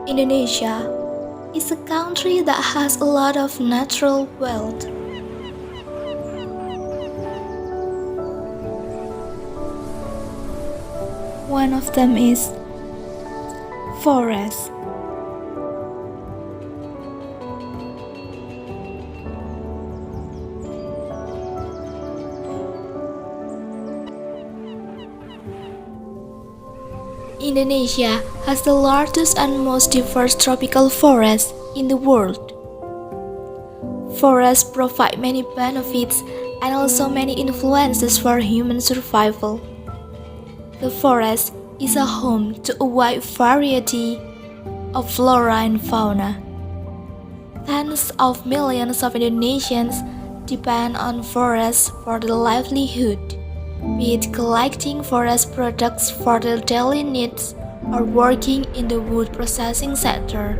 Indonesia is a country that has a lot of natural wealth. One of them is forest. Indonesia has the largest and most diverse tropical forest in the world. Forests provide many benefits and also many influences for human survival. The forest is a home to a wide variety of flora and fauna. Tens of millions of Indonesians depend on forests for their livelihood, be it collecting forest products for their daily needs or working in the wood processing sector.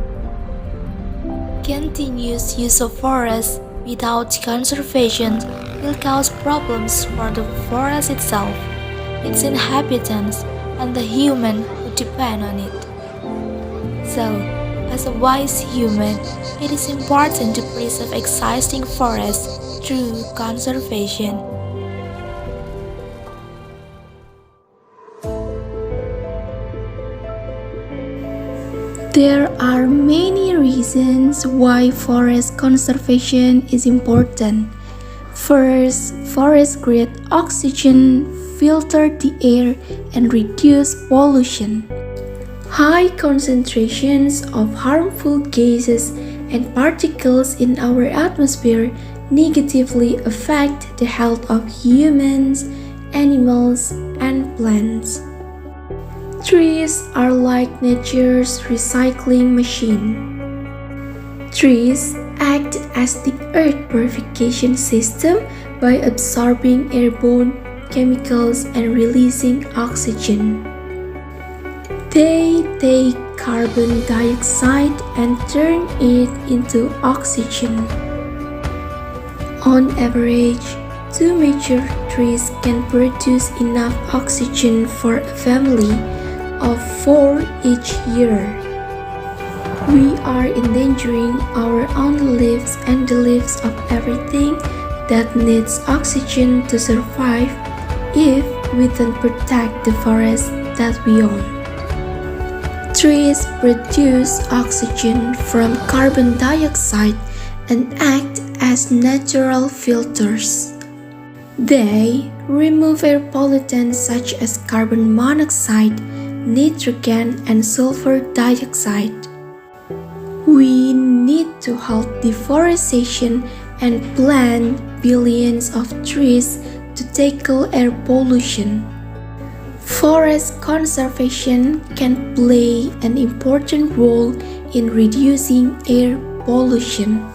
Continuous use of forests without conservation will cause problems for the forest itself, its inhabitants, and the human who depend on it. So, as a wise human, it is important to preserve existing forests through conservation. There are many reasons why forest conservation is important. First, forests create oxygen, filter the air, and reduce pollution. High concentrations of harmful gases and particles in our atmosphere negatively affect the health of humans, animals, and plants. Trees are like nature's recycling machine. Trees act as the earth purification system by absorbing airborne chemicals and releasing oxygen. They take carbon dioxide and turn it into oxygen. On average, 2 mature trees can produce enough oxygen for a family of 4 each year. We are endangering our own lives and the lives of everything that needs oxygen to survive if we don't protect the forest that we own. Trees produce oxygen from carbon dioxide and act as natural filters. They remove air pollutants such as carbon monoxide, nitrogen, and sulfur dioxide. We need to halt deforestation and plant billions of trees to tackle air pollution. Forest conservation can play an important role in reducing air pollution.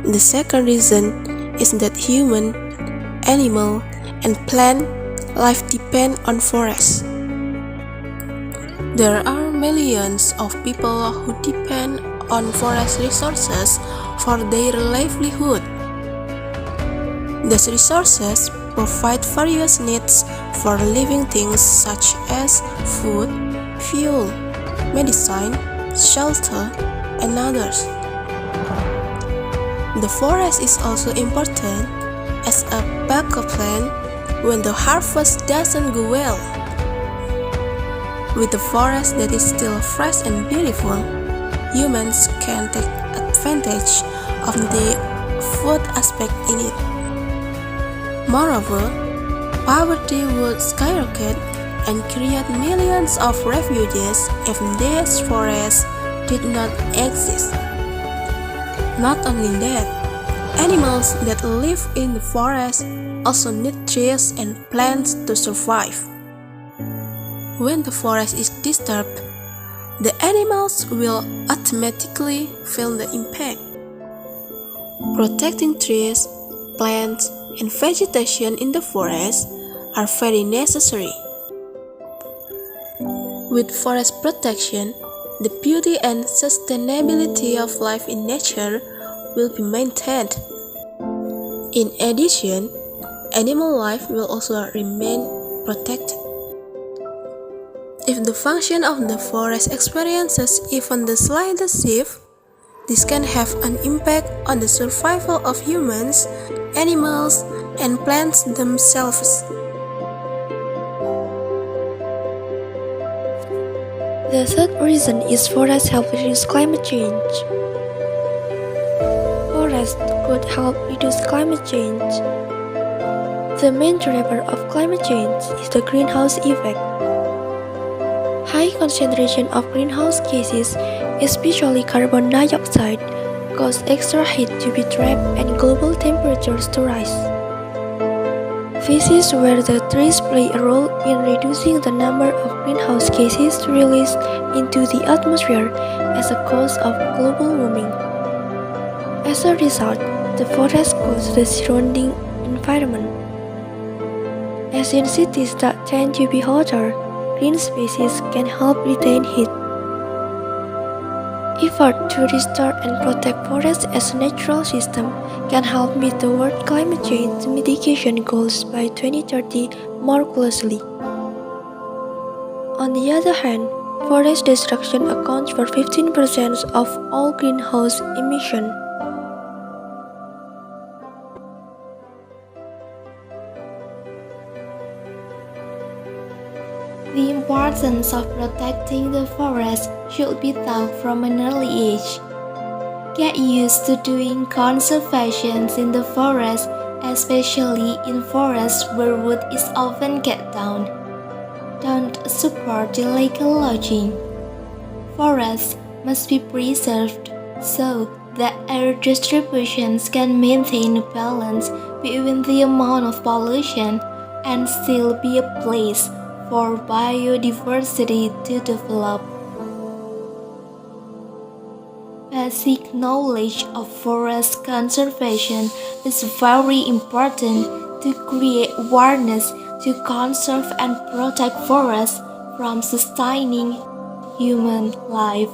The second reason is that human, animal, and plant life depend on forests. There are millions of people who depend on forest resources for their livelihood. These resources provide various needs for living things such as food, fuel, medicine, shelter, and others. The forest is also important as a backup plan when the harvest doesn't go well. With the forest that is still fresh and beautiful, humans can take advantage of the food aspect in it. Moreover, poverty would skyrocket and create millions of refugees if these forests did not exist. Not only that, animals that live in the forest also need trees and plants to survive. When the forest is disturbed, the animals will automatically feel the impact. Protecting trees, plants, and vegetation in the forest are very necessary. With forest protection, the beauty and sustainability of life in nature will be maintained. In addition, animal life will also remain protected. If If the function of the forest experiences even the slightest shift, this can have an impact on the survival of humans, animals, and plants themselves. The third reason is forests help reduce climate change. Forests could help reduce climate change. The main driver of climate change is the greenhouse effect. High concentration of greenhouse gases, especially carbon dioxide, cause extra heat to be trapped and global temperatures to rise. This is where the trees play a role in reducing the number of greenhouse gases released into the atmosphere as a cause of global warming. As a result, the forest cools the surrounding environment. As in cities that tend to be hotter, green spaces can help retain heat. Effort to restore and protect forests as a natural system can help meet the world climate change mitigation goals by 2030 more closely. On the other hand, forest destruction accounts for 15% of all greenhouse emissions. The importance of protecting the forest should be taught from an early age. Get used to doing conservation in the forest, especially in forests where wood is often cut down. Don't support illegal logging. Forests must be preserved so that air distributions can maintain a balance between the amount of pollution and still be a place for biodiversity to develop. Basic knowledge of forest conservation is very important to create awareness to conserve and protect forests from sustaining human life.